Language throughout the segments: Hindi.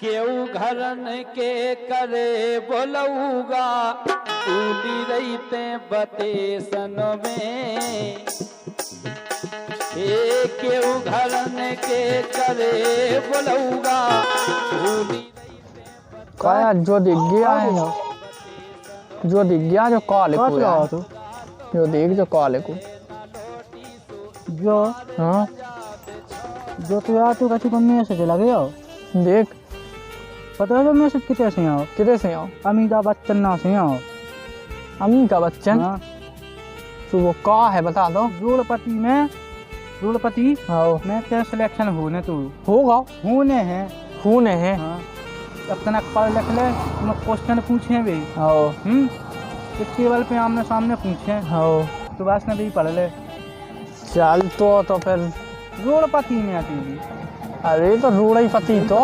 केऊ घरन के करे बोलऊगा उली रहते बतेसन में। केऊ घरन के करे बोलऊगा उली काया जो दिख गया है ना, जो दिख गया जो काले को है, जो देख जो काले को जो हाँ जो तो यार तू कच्ची मम्मी से चला गया देख पता है जो मैसेज कितने से आओ किधर से आओ अमिताभ बच्चन ना से आओ अमिताभ बच्चन हाँ तो वो का है बता दो रूढ़पति आओ में तेरा सिलेक्शन होने तू होगा होने हैं है हाँ अब तक पढ़ लिख ले तुम क्वेश्चन पूछे भी आओ इस टेबल पे आमने सामने पूछे आओ तो बस ने भी पढ़ ले चल तो फिर रूढ़पति में आती है अरे तो रूढ़ ही पति तो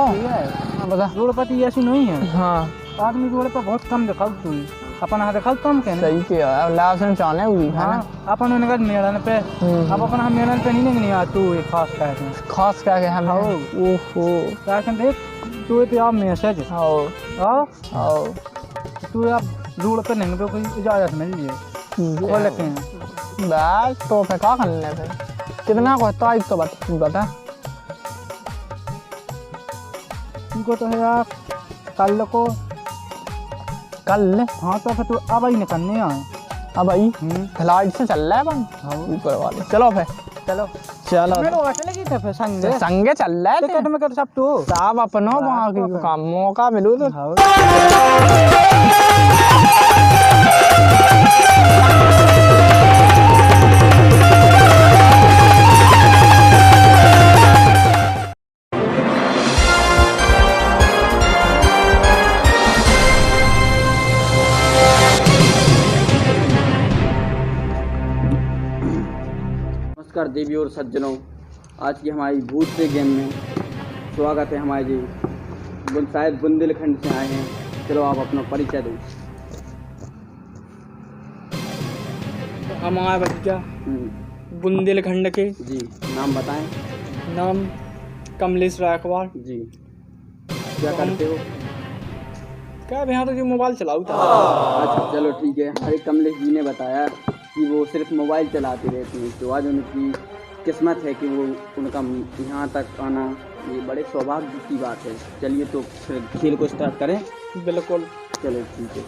बता रूढ़पति ऐसी नहीं है हाँ आदमी रोड पर बहुत कम देखा तू अपन हाथ देखा कम कहने सही किया लासन चाले हुई है हाँ ना अपन उन्हें कहा मेलन पे अब अपन हम मेलन पे नहीं आ तू एक खास कहते हैं खास क्या हम ओहो कहते देख तू पे आप मैसेज आओ आओ आओ तू आप रोड पे नहीं पे कोई इजाजत मिल जाए खोल लेते हैं बस तो फिर क्या करने फिर कितना को तारीख तो बता तुमको तो है यार कल को कल हाँ तो फिर तू अब ही निकलने आए अब भाई फ्लाइट से चल रहा है अपन ऊपर वाले चलो फिर चलो चलो मेरे को चलेगी तो फिर संगे संगे चल रहा है टिकट में कर सब तू साहब अपनो वहाँ की काम मौका मिलू तो नमस्कार देवी और सज्जनों, आज की हमारी भूत से गेम में स्वागत है। हमारे जी शायद बुंदेलखंड से आए हैं। चलो आप अपना परिचय दो। हमारा बच्चा बुंदेलखंड के जी नाम बताएं। नाम कमलेश रायकवाड़ जी क्या करते हो? क्या यहाँ तो जो मोबाइल चलाऊ था। अच्छा चलो ठीक है। हमारे कमलेश जी ने बताया कि वो सिर्फ मोबाइल चलाते रहते हैं, तो आज उनकी किस्मत है कि वो उनका यहाँ तक आना ये बड़े सौभाग्य की बात है। चलिए तो फिर खेल को स्टार्ट करें। बिल्कुल चलो ठीक है।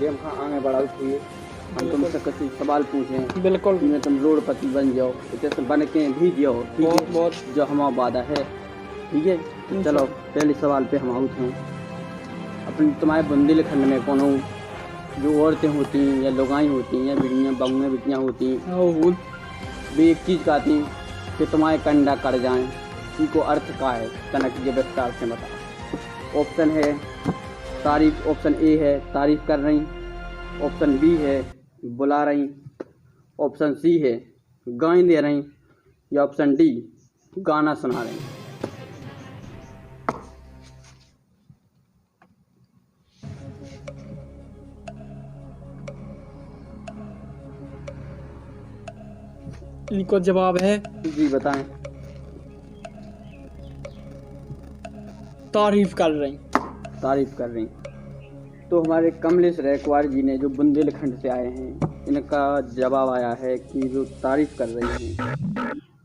गेम का आगे बढ़ाओ हुए हम तुमसे कुछ सवाल पूछें। बिल्कुल जिसमें तुम रोडपति बन जाओ, जैसे बन के भी जाओ। ठीक है बहुत जो हमारा वादा है। ठीक है चलो पहले सवाल पे हम आउट हैं। अपनी तुम्हारे बुंदेलखंड में कौन जो औरतें होती हैं या लोगाई होती हैं या बिड़ियाँ बंगें बिटियाँ होती हैं वे एक चीज़ कहती हैं कि तुम्हारे कंडा कट जाएं, इनको अर्थ का है तनक ये विस्तार से बता। ऑप्शन है तारीफ, ऑप्शन ए है तारीफ कर रही, ऑप्शन बी है बुला रही, ऑप्शन सी है गाय दे रही, या ऑप्शन डी गाना सुना रही। इनको जवाब है जी बताएं। तारीफ कर रही। तारीफ कर रही। तो हमारे कमलेश रायकवाड़ जी ने जो बुंदेलखंड से आए हैं, इनका जवाब आया है कि जो तारीफ कर रही हैं।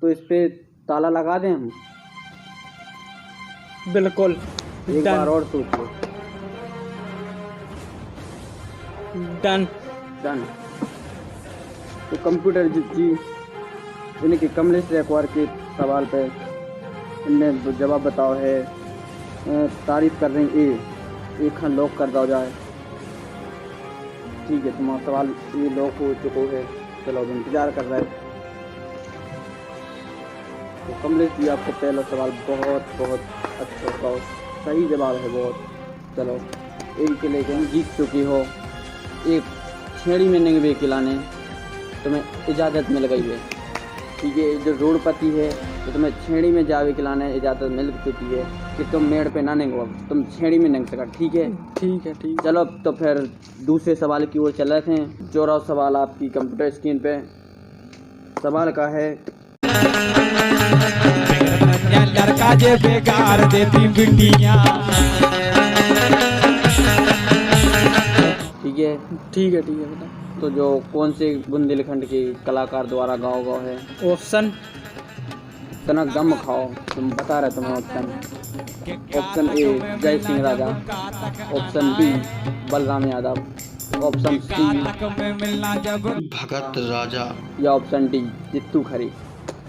तो इस पे ताला लगा दें हम? बिल्कुल एक बार और सोच लो। Done done. तो कंप्यूटर जी इनके कमलेश रायकवाड़ के सवाल पे इनने जवाब बताओ है तारीफ कर रही ए एक खन लॉक कर दो जाए। ठीक है तुम्हारा सवाल ये लॉक हो चुका है। चलो अब इंतजार कर रहे हैं। तो कमलेश जी आपका पहला सवाल बहुत बहुत अच्छा बताओ, सही जवाब है बहुत। चलो एक के लेकर जीत चुकी हो। एक छेड़ी में नहीं वे खिलाने तुम्हें इजाज़त मिल गई है। ठीक है जो रोडपति है तो तुम्हें छेड़ी में जावे खिलाने इजाज़त मिल चुकी है कि तुम मेड़ पे ना नेंगो, तुम छेड़ी में नेंग सका। ठीक है ठीक है ठीक। चलो तो फिर दूसरे सवाल की ओर चल रहे थे। चौरा सवाल आपकी कंप्यूटर स्क्रीन पे सवाल का है घर का जे बेकार देती बिटिया। ठीक है ठीक है बता। तो जो कौन से बुंदेलखंड के कलाकार द्वारा गाओ गाओ है? ऑप्शन तना गम खाओ, तुम बता रहे तुम्हें option. Option A Jai Singh Raja, option B Balram Yadav, option C Bhagat Raja, या ऑप्शन डी जित्तू खरे।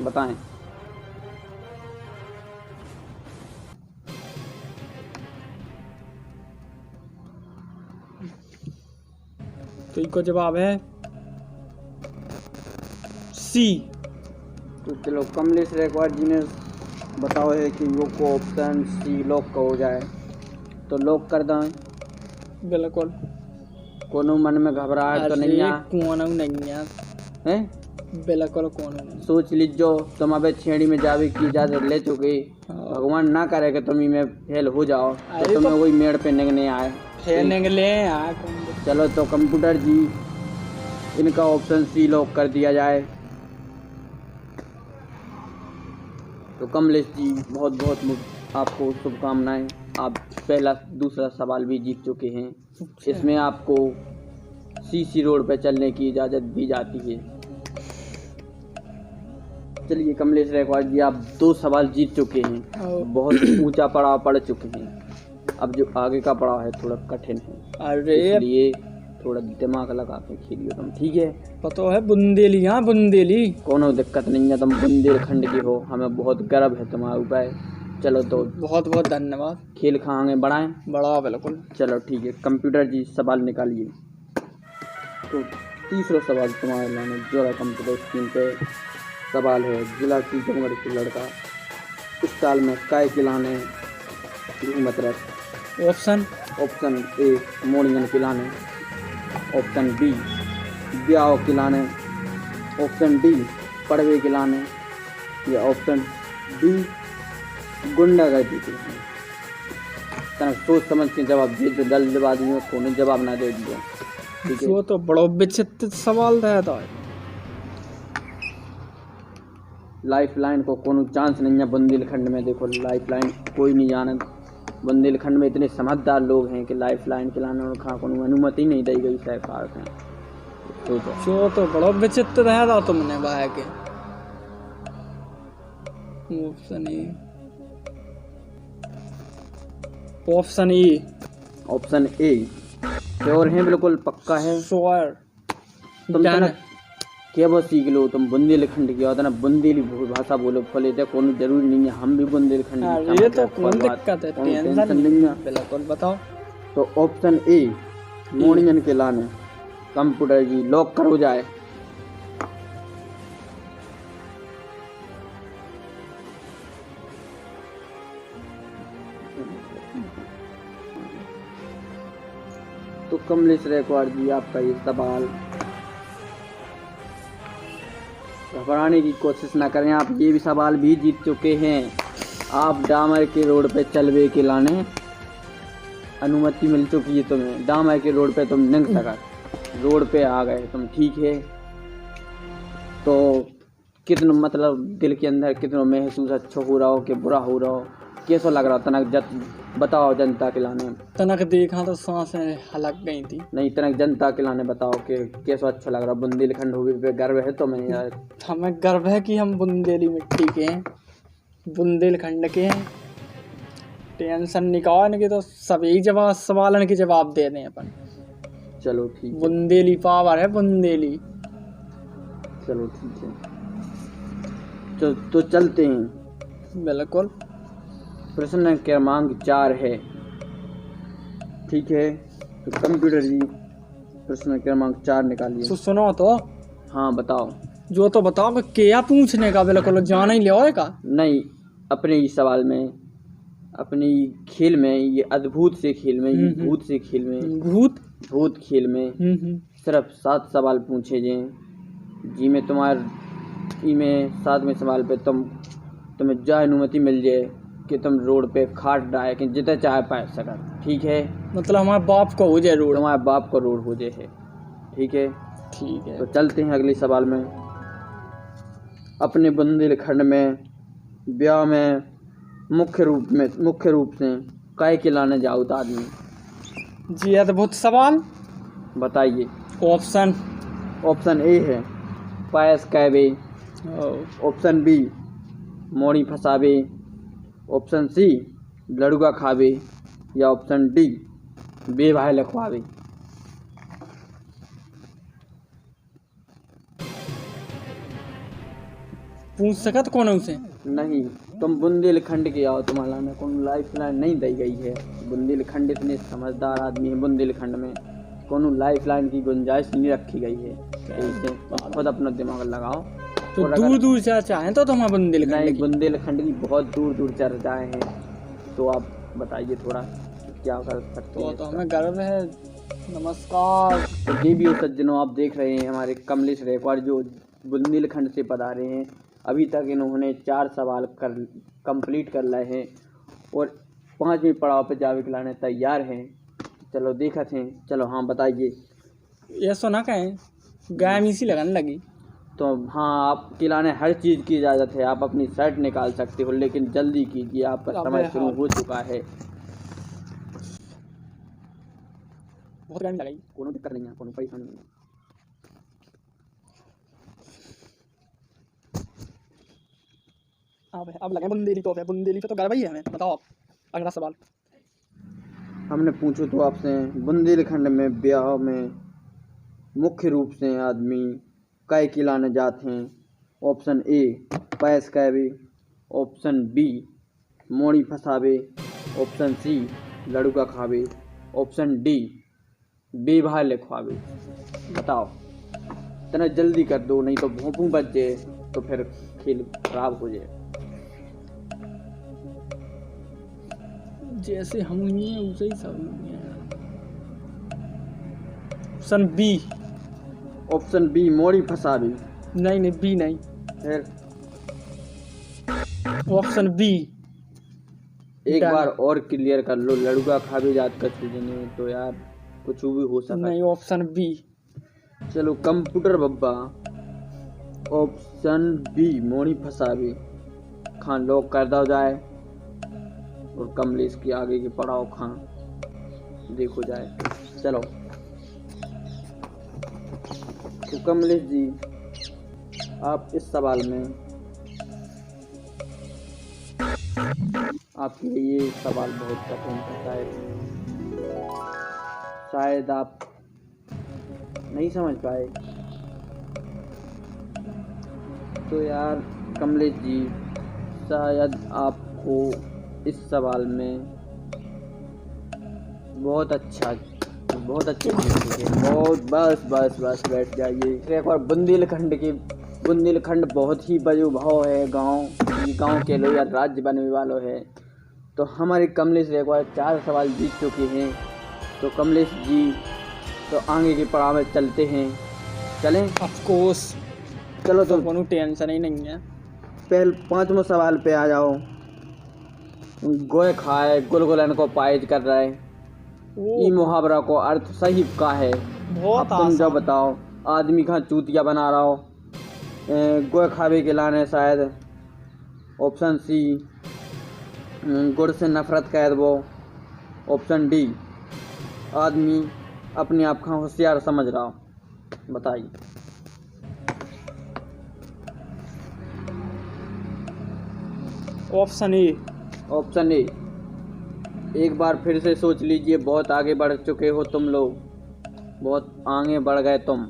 बताएं। तो इनको जवाब है सी। तो चलो कमलेश रेकवार जी ने बताओ है कि वो को ऑप्शन सी लॉक का हो जाए, तो लॉक कर दें। बिल्कुल। कोनो मन में घबराहट तो नहीं है? कौन नहीं है हैं? बिल्कुल कौन नहीं। सोच लीजो तुम अबे छेड़ी में जावे की इजाजत ले चुके, भगवान ना करे कि तुम में फेल हो जाओ तो तुम्हें कोई मेड़ पे निकलने आए। चलो तो कंप्यूटर जी इनका ऑप्शन सी लॉक कर दिया जाए। तो कमलेश जी बहुत बहुत आपको शुभकामनाएं, आप पहला दूसरा सवाल भी जीत चुके हैं। इसमें आपको सीसी रोड पर चलने की इजाज़त दी जाती है। चलिए कमलेश रेकवार जी आप 2 सवाल जीत चुके हैं, बहुत ऊंचा पड़ाव पड़ चुके हैं। अब जो आगे का पड़ाव है थोड़ा कठिन है, इसलिए थोड़ा दिमाग लगा के खेलिए तुम, ठीक है? पता है बुंदेली, हाँ बुंदेली। कोनो दिक्कत नहीं है, तुम बुंदेलखंड के हो, हमें बहुत गर्व है तुम्हारे ऊपर। चलो तो बहुत बहुत धन्यवाद। खेल खाएंगे बढ़ाएं। बड़ा बिल्कुल। चलो ठीक है कंप्यूटर जी सवाल निकालिए। तो तीसरा सवाल तुम्हारे लाने जोड़ा कंप्यूटर स्क्रीन पे सवाल है। जिला टीकमगढ़ के लड़का इस साल में काय किलाने घूमत रहे? ऑप्शन ए मोड़ियन किलाने, ऑप्शन बी ब्याह किलाने, ऑप्शन डी पड़वे किलाने, या ऑप्शन डी गुंडागर्दी किलाने। तना सोच समझ के जवाब दे, जो जल्दबाजी में कोने जवाब ना दे दिया, ठीक है? वो तो बड़ा विचित्र सवाल था। लाइफ लाइन को कोनो चांस नहीं है बुंदेलखंड में। देखो लाइफ लाइन कोई नहीं जाने, बुंदेलखंड में इतने समझदार लोग हैं कि लाइफ लाइन चलाने और खा कोनो अनुमति नहीं दी गई सरकार से। जो तो बड़ा विचित्र था तुमने बाहर के। ऑप्शन ए श्योर है, बिल्कुल पक्का है? श्योर। तुम क्या वो सीख लो, तुम बुंदेलखंड की होता ना, बुंदेली भाषा बोलो फले थे, कोनो जरूरी नहीं है हम भी बुंदेलखंड। ये तो कौन दिक्कत है, टेंशन नहीं है। बिल्कुल बताओ। तो ऑप्शन ए मोड़ियन के लाने कंप्यूटर जी लॉक करो जाए। तो कमलेश रेकवार जी आपका ये सवाल, घबराने की कोशिश ना करें, आप ये भी सवाल भी जीत चुके हैं। आप डामर के रोड पे चलवे के लाने अनुमति मिल चुकी है तुम्हें, डामर के रोड पे तुम निकल सका, रोड पे आ गए तुम, ठीक है? तो कितना मतलब दिल के अंदर कितना महसूस अच्छा हो रहा हो कि बुरा हो रहा हो, कैसा लग रहा? तनक बताओ जनता के लाने। तनक देखा तो सांसें हलक गई थी। नहीं तनक जनता के लाने बताओ कि कैसा अच्छा लग रहा? बुंदेलखंड होगी पे गर्व है तुम्हें यार? हमें गर्व है कि हम बुंदेली मिट्टी के हैं, बुंदेलखंड के हैं। टेंशन निकाल के तो सभी सवालन के जवाब दे दें अपन। चलो ठीक है, बुंदेली पावर है बुंदेली। चलो ठीक है, तो चलते हैं। बिल्कुल। प्रश्न क्रमांक 4 है, ठीक है? तो कंप्यूटर जी प्रश्न क्रमांक 4 निकालिए। सुनो तो। हाँ बताओ। जो तो बताओ कि क्या पूछने का, बिल्कुल जाना ही ले का? नहीं, अपने इस सवाल में, अपनी खेल में, ये अद्भुत से खेल में, ये भूत से खेल में, भूत खेल में सिर्फ 7 सवाल पूछे जाए जी में तुम्हारे में 7वें सवाल पे तुम्हें जा अनुमति मिल जाए कि तुम रोड पे खाट डाए कि जितना चाहे पाए सका, ठीक है? मतलब हमारे बाप को हो जाए रोड, तुम्हारे बाप को रोड हो जाए, ठीक है? ठीक है। तो चलते हैं अगले सवाल में। अपने बुंदेलखंड में ब्याह में मुख्य रूप से काय खिलाने जाऊत आदमी? जी अद्भुत सवाल। बताइए। ऑप्शन ए है पायस कहवे, ऑप्शन बी मोड़ी फसावे, ऑप्शन सी लड़ुआ खावे या ऑप्शन डी बेभाई लखवावे। पूछ सकत कौन से? नहीं, तुम बुंदेलखंड के आओ, तुम्हारा में कौन लाइफ लाइन नहीं दी गई है। बुंदेलखंड इतने समझदार आदमी है, बुंदेलखंड में कौन लाइफ लाइन की गुंजाइश नहीं रखी गई है। इससे खुद अपना दिमाग लगाओ। तो दूर दूर से चाहें तो हम बुंदेलखंड की बहुत दूर दूर चर्चाएं हैं। तो आप बताइए थोड़ा क्या कर सकते हैं। तो हमें गर्व है। नमस्कार। तो देवियों सज्जनों, आप देख रहे हैं हमारे कमलेश रेकॉर्ड जो बुंदेलखंड से पधारे हैं। अभी तक इन्होंने 4 सवाल कंप्लीट कर लाए हैं और 5वें पड़ाव पे जावे के लाने तैयार हैं। चलो देखा थे। चलो हाँ बताइए। ये सुना कहें गाय मीसी लगाने लगी। तो हाँ, आप खिलाने हर चीज़ की इजाज़त है। आप अपनी शर्ट निकाल सकते हो, लेकिन जल्दी कीजिए, आपका समय शुरू हो चुका है। बहुत गाय लगाई, कोनो दिक्कत नहीं है, कोनो परेशानी नहीं है। अब लगे बुंदेली तो है, बुंदेली पे तो गर्व ही है हमें। बताओ आप अगला सवाल। हमने पूछो तो आपसे बुंदेलखंड में ब्याह में मुख्य रूप से आदमी काय खिलाने जाते हैं। ऑप्शन ए पायस कहवे, ऑप्शन बी मोड़ी फसावे, ऑप्शन सी लड़ुआ खावे, ऑप्शन डी बेभाई लिखवावे। बताओ, इतना जल्दी कर दो, नहीं तो भोंपू बच जाए तो फिर खेल खराब हो जाए। जैसे हम नहीं है उसे ही सब नहीं है। Option B. ऑप्शन बी मोड़ी फसावी। नहीं बी नहीं, फिर ऑप्शन बी। एक बार और क्लियर कर लो। लड़ुआ खावे जात का चीजें तो यार कुछ भी हो सकता। नहीं, ऑप्शन बी। चलो कंप्यूटर बब्बा, ऑप्शन बी मोड़ी फसावी खान लॉक कर दो जाए और कमलेश की आगे की पड़ाव खान देखो जाए। चलो तो कमलेश जी, आप इस सवाल में आपके लिए ये सवाल बहुत कठिन था। शायद आप नहीं समझ पाए। तो यार कमलेश जी, शायद आपको इस सवाल में बहुत अच्छी चीज़ है। बहुत बस बैठ जाइए। एक बार बुंदेलखंड बहुत ही बजो भाव है। गांव के लोग या राज्य बनने वालों है। तो हमारे कमलेश एक बार 4 सवाल जीत चुके हैं। तो कमलेश जी, तो आगे के पड़ाव में चलते हैं। चलें? Of course. चलो तो कोनो टेंशन ही नहीं है। पहले 5वें सवाल पे आ जाओ। गोय खाए गुलगुलन को पायज कर रहा है। ई मुहावरा को अर्थ सही का है। बहुत अब तुम जो बताओ। आदमी का चूतिया बना रहा हो। गोय खावे के लाने शायद ऑप्शन सी गुड़ से नफरत कर दो, ऑप्शन डी आदमी अपने आप का होशियार समझ रहा हो। बताइए। Option A. Option A. एक बार फिर से सोच लीजिए। बहुत आगे बढ़ चुके हो तुम लोग, बहुत आगे बढ़ गए तुम।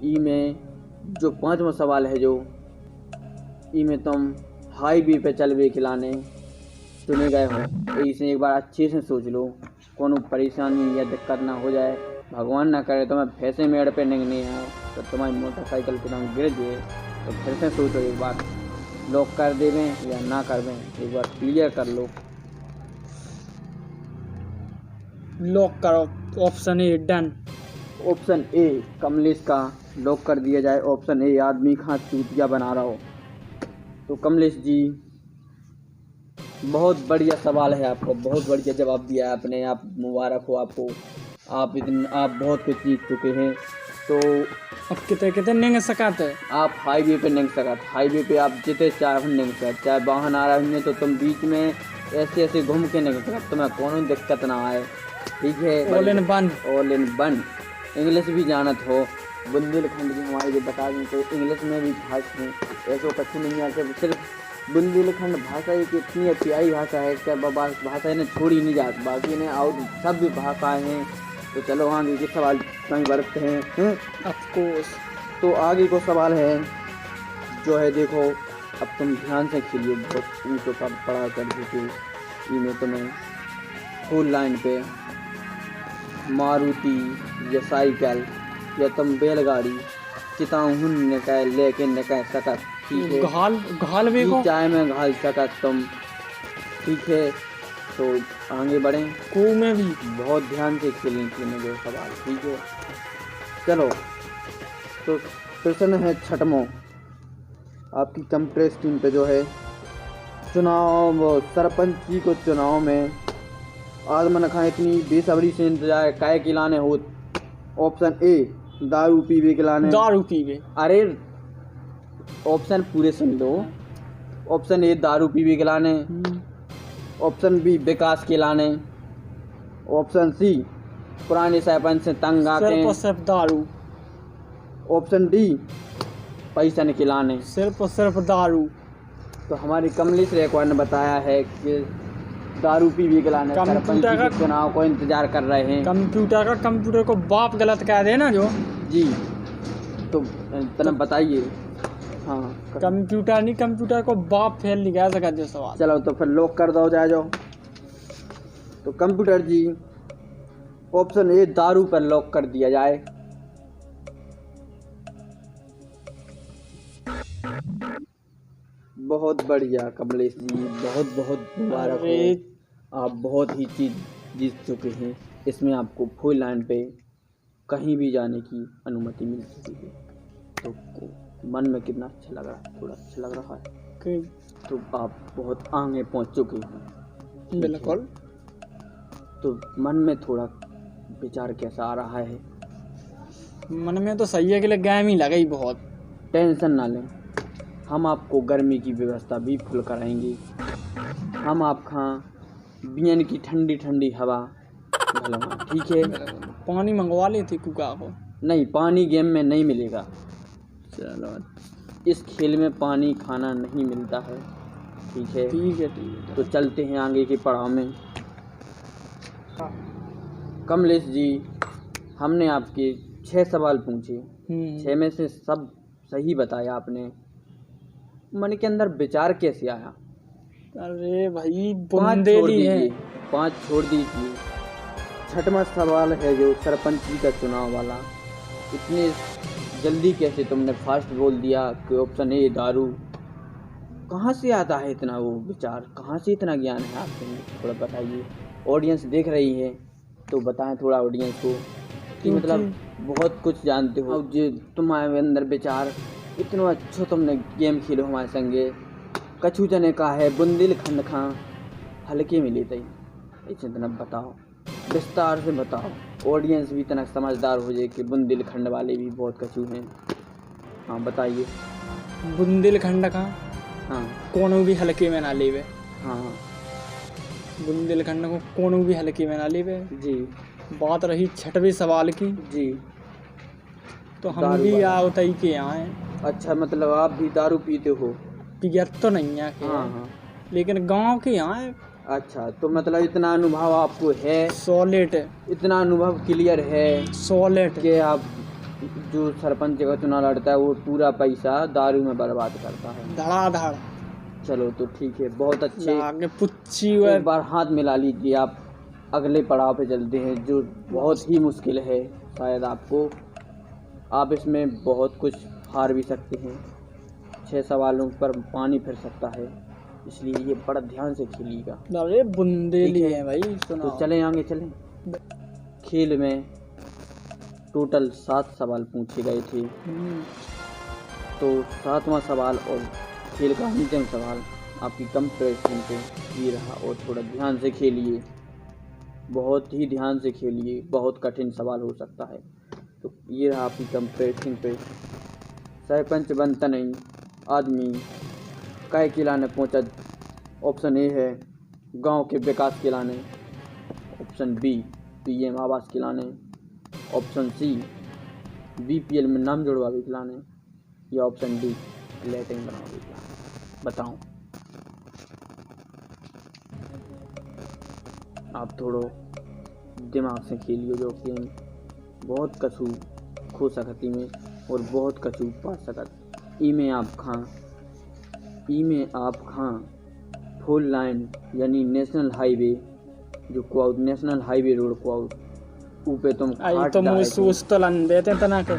ई में जो 5वां सवाल है, जो ई में तुम हाईवे पे चलवे खिलाने चुने गए हो। तो इसे एक बार अच्छे से सोच लो, कोनो परेशानी या दिक्कत ना हो जाए। भगवान ना करे तुम्हें फैसे मेड़ पे निकलनी है तो तुम्हारी मोटरसाइकिल पे तुम गिर जाए। तो फिर से सोचो एक बार, लॉक कर देवें या ना कर दें, एक बार क्लियर कर लो। लॉक करो। Option A done. Option A Kamlesh का लॉक कर दिया जाए। ऑप्शन ए आदमी खां चूतिया बना रहा हो। तो कमलेश जी, बहुत बढ़िया सवाल है आपको, बहुत बढ़िया जवाब दिया है आपने। आप मुबारक हो आपको। आप बहुत कुछ जीत चुके हैं। तो अब कितने कितने नहीं सकते आप हाईवे पे नहीं सकते, हाईवे पे आप जितने चाहे नहीं सकते, चाहे वाहन आ रहे हैं तो तुम बीच में ऐसे ऐसे घूम के नहीं सकते, तुम्हें कोनो दिक्कत ना आए, ठीक है। All in one. All in one. English भी जानत हो, बुंदेलखंड की हमारी जो बता दें तो इंग्लिश में भी फास्ट हैं, ऐसा कच्छ नहीं आते। सिर्फ बुंदेलखंड भाषा एक इतनी प्यारी भाषा है कि भाषा इन्हें छोड़ी नहीं जाती, बाकी इन्हें और सब भी भाषाएँ हैं। तो चलो आगे के सवाल कहीं बढ़ते हैं। Of course. तो आगे को सवाल है जो है, देखो अब तुम ध्यान से खेलिए, बहुत ऊँचों पर पढ़ा कर चुके, इन्हें तुम्हें फुल लाइन पे मारुति या साइकिल या तुम बैलगाड़ी चिताऊँ निकाय लेके निकाय सकत, ठीक है। घाल भी को चाय में घाल सकत तुम, ठीक है। तो आगे बढ़ें। कुएं में भी बहुत ध्यान से खेलें जो सवाल, ठीक है। चलो तो प्रश्न है छठवां आपकी कंप्यूटर स्क्रीन पे जो है, चुनाव सरपंची को चुनाव में आदमन खां इतनी बेसब्री से इंतजार काय के लाने हो। ऑप्शन ए दारू पीवे के लाने। दारू पीवे। अरे ऑप्शन पूरे सुन लो। ऑप्शन ए दारू पीवे के लाने, ऑप्शन बी विकास के लाने, ऑप्शन सी पुराने सरपंच से तंग आके, सिर्फ दारू, ऑप्शन डी पैसा के लाने। सिर्फ दारू। तो हमारी कमलेश रेकॉर्ड ने बताया है कि दारू पीवी के लाने सरपंच के चुनाव को इंतजार कर रहे हैं। कंप्यूटर को बाप गलत कह दे ना जो जी, तो तना बताइए। हाँ कंप्यूटर को बाप फेल नहीं कह सका जो सवाल। चलो तो फिर लॉक कर दो, जाओ। तो कंप्यूटर जी ऑप्शन ए दारू पर लॉक कर दिया जाए। बहुत बढ़िया कमलेश जी, बहुत बहुत मुबारक हो, आप बहुत ही चीज जीत चुके हैं। इसमें आपको फुल लाइन पे कहीं भी जाने की अनुमति मिल चुकी है। तो मन में कितना अच्छा लग रहा है, थोड़ा अच्छा लग रहा है। तो आप बहुत आगे पहुंच चुके हैं। बिल्कुल। तो मन में थोड़ा विचार कैसा आ रहा है? मन में तो सही है कि गर्मी ही लगी बहुत। टेंशन ना लें, हम आपको गर्मी की व्यवस्था भी फुल कराएंगे। हम आपका बियन की ठंडी ठंडी हवा भलवा, ठीक है। पानी मंगवा लेते कुका को। नहीं, पानी गेम में नहीं मिलेगा। चलो, इस खेल में पानी खाना नहीं मिलता है, ठीक है। ठीक है। तो चलते हैं आगे के पड़ाव में। कमलेश जी, हमने आपके 6 सवाल पूछे, 6 में से सब सही बताया आपने। मन के अंदर विचार कैसे आया? अरे भाई 5 छोड़ दीजिए। छठवां सवाल है जो सरपंची का चुनाव वाला, इतने जल्दी कैसे तुमने फास्ट बोल दिया कि ऑप्शन ए दारू? कहाँ से आता है इतना वो विचार, कहाँ से इतना ज्ञान है आपके में? थोड़ा बताइए, ऑडियंस देख रही है तो बताएं थोड़ा ऑडियंस को कि मतलब बहुत कुछ जानते हो जो तुम्हारे अंदर विचार इतना अच्छा। तुमने गेम खेलो हमारे संगे, कछु जने का है बुंदेलखंड खां हल्के में लेते ही, इसे इतना बताओ, विस्तार से बताओ, ऑडियंस भी इतना समझदार हो जाए कि बुंदेलखंड वाले भी बहुत कछु हैं। हाँ बताइए। बुंदेलखंड का हाँ कोनो भी हल्के में ना लेवे। हाँ बुंदेलखंड को कोनो भी हल्के में ना लेवे जी। बात रही छठवें सवाल की जी, तो हम भी आवतई के यहाँ हैं। अच्छा, मतलब आप भी दारू पीते हो? पियर तो नहीं है हाँ, लेकिन गांव के यहाँ है। अच्छा, तो मतलब इतना अनुभव आपको है? सॉलिड। इतना अनुभव क्लियर है सॉलिड कि आप जो सरपंच का चुनाव लड़ता है वो पूरा पैसा दारू में बर्बाद करता है, धड़ाधड़। चलो तो ठीक है, बहुत अच्छे। आगे पुच्ची एक बार हाथ मिला लीजिए, आप अगले पड़ाव पे चलते हैं जो बहुत ही मुश्किल है शायद आपको। आप इसमें बहुत कुछ हार भी सकते हैं, 6 सवालों पर पानी फिर सकता है, इसलिए ये बड़ा ध्यान से खेलिएगा। अरे बुंदेली है भाई, सुनो। तो चलें आगे चलें। खेल में टोटल 7 सवाल पूछे गए थे, तो 7वां सवाल और खेल का अंतिम सवाल आपकी कंप्यूटर पे ये रहा। और थोड़ा ध्यान से खेलिए, बहुत ही ध्यान से खेलिए, बहुत कठिन सवाल हो सकता है। तो ये रहा आपकी कंप्रेसिंग पे। सरपंच बनता नहीं आदमी काहे खिलाने पहुंचा। ऑप्शन ए है गांव के विकास खिलाने, ऑप्शन बी पीएम आवास खिलाने, ऑप्शन सी बीपीएल में नाम जुड़वा के खिलाने, या ऑप्शन डी लैट्रिन बनवा के खिलाने। बताओ आप थोड़ो दिमाग से खेलियो जो गेम बहुत कछु खो सकती में और बहुत कछु पा सकत। ई में आप खां फुल लाइन यानी नेशनल हाईवे जो को नेशनल हाईवे रोड को ऊपे तुम आई तो महसूस तो लन देते तना के।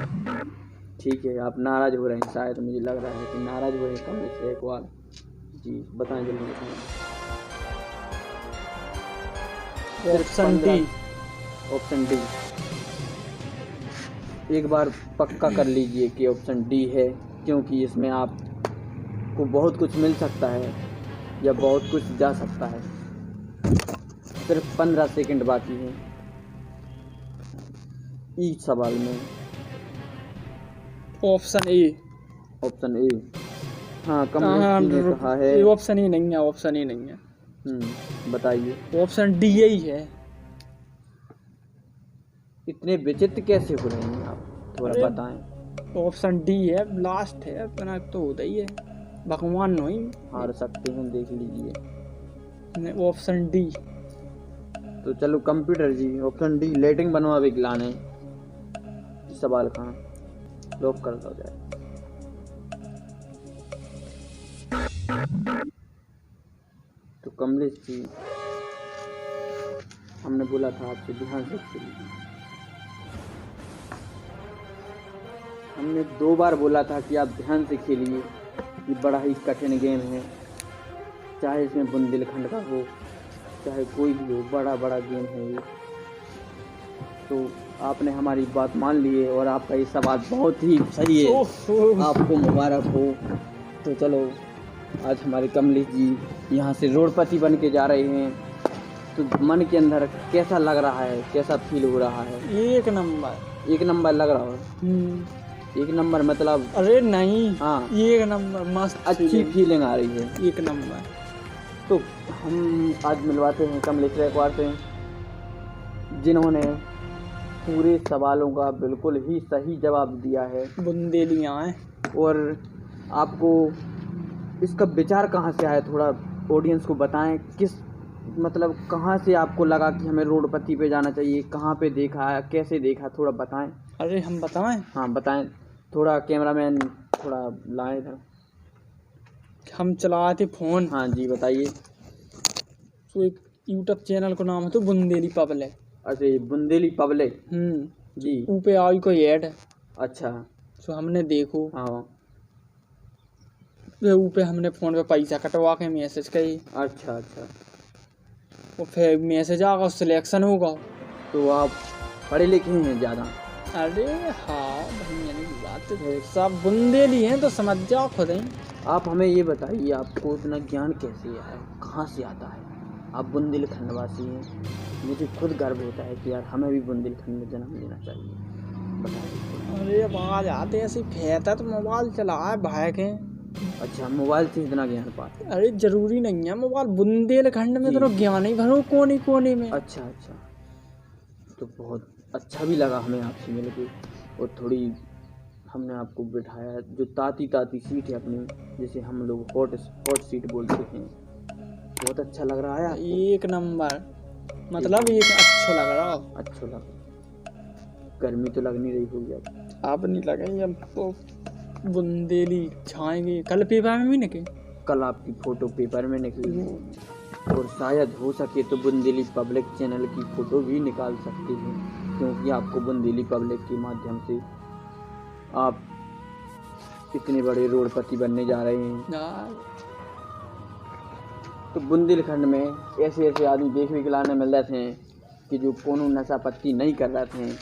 ठीक है आप नाराज हो रहे हैं, शायद मुझे लग रहा है कि नाराज हो रहे हैं। कम से एक बार जी बताएं जल्दी बताएं। Option D. ऑप्शन डी एक बार पक्का कर लीजिए कि ऑप्शन डी है, क्योंकि इसमें आपको बहुत कुछ मिल सकता है या बहुत कुछ जा सकता है। सिर्फ 15 सेकंड बाकी हैं इस सवाल में। Option A. ऑप्शन ए हाँ कमलेश जी ने कहा है। ऑप्शन ही नहीं है, ऑप्शन ही नहीं है। बताइए। ऑप्शन डी ही है। इतने विचित्र कैसे हो रहे हैं आप, थोड़ा बताएं। ऑप्शन डी है, लास्ट है अपना तो होता ही है। भगवान नहीं हार सकते हैं, देख लीजिए। Option D. तो चलो कंप्यूटर जी ऑप्शन डी लैट्रिन बनवा के लाने सवाल खां लॉक कर दो जाए। तो कमलेश जी हमने बोला था आपसे ध्यान से खेलिए। हमने 2 बार बोला था कि आप ध्यान से खेलिए, ये बड़ा ही कठिन गेम है। चाहे इसमें बुंदेलखंड का हो चाहे कोई भी हो, बड़ा गेम है ये। तो आपने हमारी बात मान ली है और आपका ये सवाल बहुत ही सही है, आपको मुबारक हो। तो चलो आज हमारे कमलेश जी यहाँ से रोडपति बन के जा रहे हैं, तो मन के अंदर कैसा लग रहा है, कैसा फील हो रहा है? एक नंबर। एक नंबर लग रहा है। एक नंबर मतलब? अरे नहीं हाँ एक नंबर, मस्त अच्छी फीलिंग आ रही है। एक नंबर। तो हम आज मिलवाते हैं कमलेश रेकवार से, जिन्होंने पूरे सवालों का बिल्कुल ही सही जवाब दिया है। बुंदेलियाँ हैं। और आपको इसका विचार कहाँ से आया, थोड़ा ऑडियंस को बताएं। किस मतलब कहाँ से आपको लगा कि हमें रोडपति पे जाना चाहिए, कहाँ पे देखा है, कैसे देखा, थोड़ा बताएं। अरे हम बताएं? हाँ बताएं, थोड़ा कैमरामैन थोड़ा लाएं इधर। हम चलाए थे फ़ोन। हाँ जी बताइए। तो एक यूट्यूब चैनल का नाम है तो बुंदेली पब्लिक। अच्छा ये बुंदेली पब्लिक जी। ऊपे आई कोई ऐड। अच्छा तो हमने देखो। हाँ ऊपे हमने फ़ोन पे पैसा कटवा के मैसेज करी। अच्छा अच्छा। वो फिर मैसेज आगा, सिलेक्शन होगा। तो आप पढ़े लिखे हैं ज़्यादा? अरे हाँ भैया की बात है, सब बुंदेली हैं तो समझ जाओ खुद ही। आप हमें ये बताइए आपको इतना ज्ञान कैसे है, कहाँ से आता है? आप बुंदेलखंड वासी हैं, मुझे खुद गर्व होता है कि यार हमें भी बुंदेलखंड में जन्म लेना चाहिए। बताइए। अरे आवाज आते ऐसे फेंता तो मोबाइल चला है भाई के। अच्छा मोबाइल से इतना ज्ञान पाते? अरे जरूरी नहीं है मोबाइल, बुंदेलखंड में तो ज्ञान ही भरो कोने कोने में। अच्छा अच्छा। तो बहुत अच्छा भी लगा हमें आपसे मिलके, और थोड़ी हमने आपको बिठाया जो ताती सीट है अपनी, जिसे हम लोग हॉट सीट बोलते हैं। बहुत अच्छा लग रहा है आपको? एक नंबर, मतलब एक अच्छा लग रहा। अच्छा लग। गर्मी तो लग नहीं रही होगी अब नहीं लगेगी, अब तो बुंदेली छाएंगे। कल पेपर में भी निकले, कल आपकी फोटो पेपर में निकली, और शायद हो सके तो बुंदेली पब्लिक चैनल की फोटो भी निकाल सकते हैं, क्योंकि आपको बुंदेली पब्लिक के माध्यम से आप इतने बड़े रोडपति बनने जा रहे हैं। तो बुंदेलखंड में ऐसे ऐसे आदमी देखने के लाने मिल जाते हैं कि जो कोनो नशा पत्ती नहीं कर रहे थे।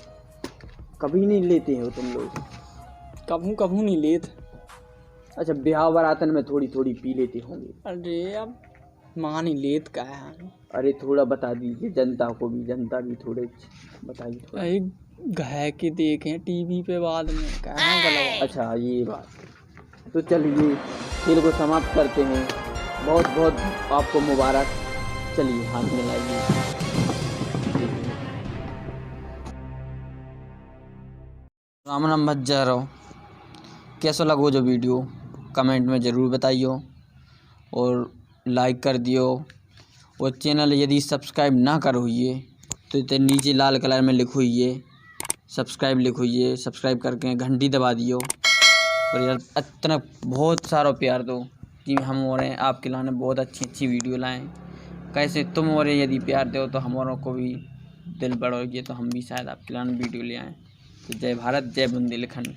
कभी नहीं लेते हो तुम लोग? कभू नहीं लेते। अच्छा ब्याह बारातन में थोड़ी थोड़ी पी लेते होंगे? अरे अब माँ नहीं लेत का है। अरे थोड़ा बता दीजिए जनता को भी, जनता भी थोड़े बताइए थोड़ा। घय के देखें टीवी पे बाद में कहाँ गलवा। अच्छा ये बात, तो चलिए खेल को समाप्त करते हैं। बहुत बहुत आपको मुबारक। चलिए हाथ मिलाइए। राम राम भज्जा रहो। कैसा लगो जो वीडियो कमेंट में ज़रूर बताइयो और लाइक कर दियो। और चैनल यदि सब्सक्राइब ना करो ये तो इतने नीचे लाल कलर में लिखो ये सब्सक्राइब लिखो ये, सब्सक्राइब करके घंटी दबा दियो। और यार इतना बहुत सारा प्यार दो कि हम हो रहे हैं आपके लाने बहुत अच्छी अच्छी वीडियो लाएं। कैसे तुम हो रहे यदि प्यार दो तो हमारों को भी दिल बढ़ोगे तो हम भी शायद आपके लाने वीडियो ले आएँ। तो जय भारत, जय बुंदेलखंड।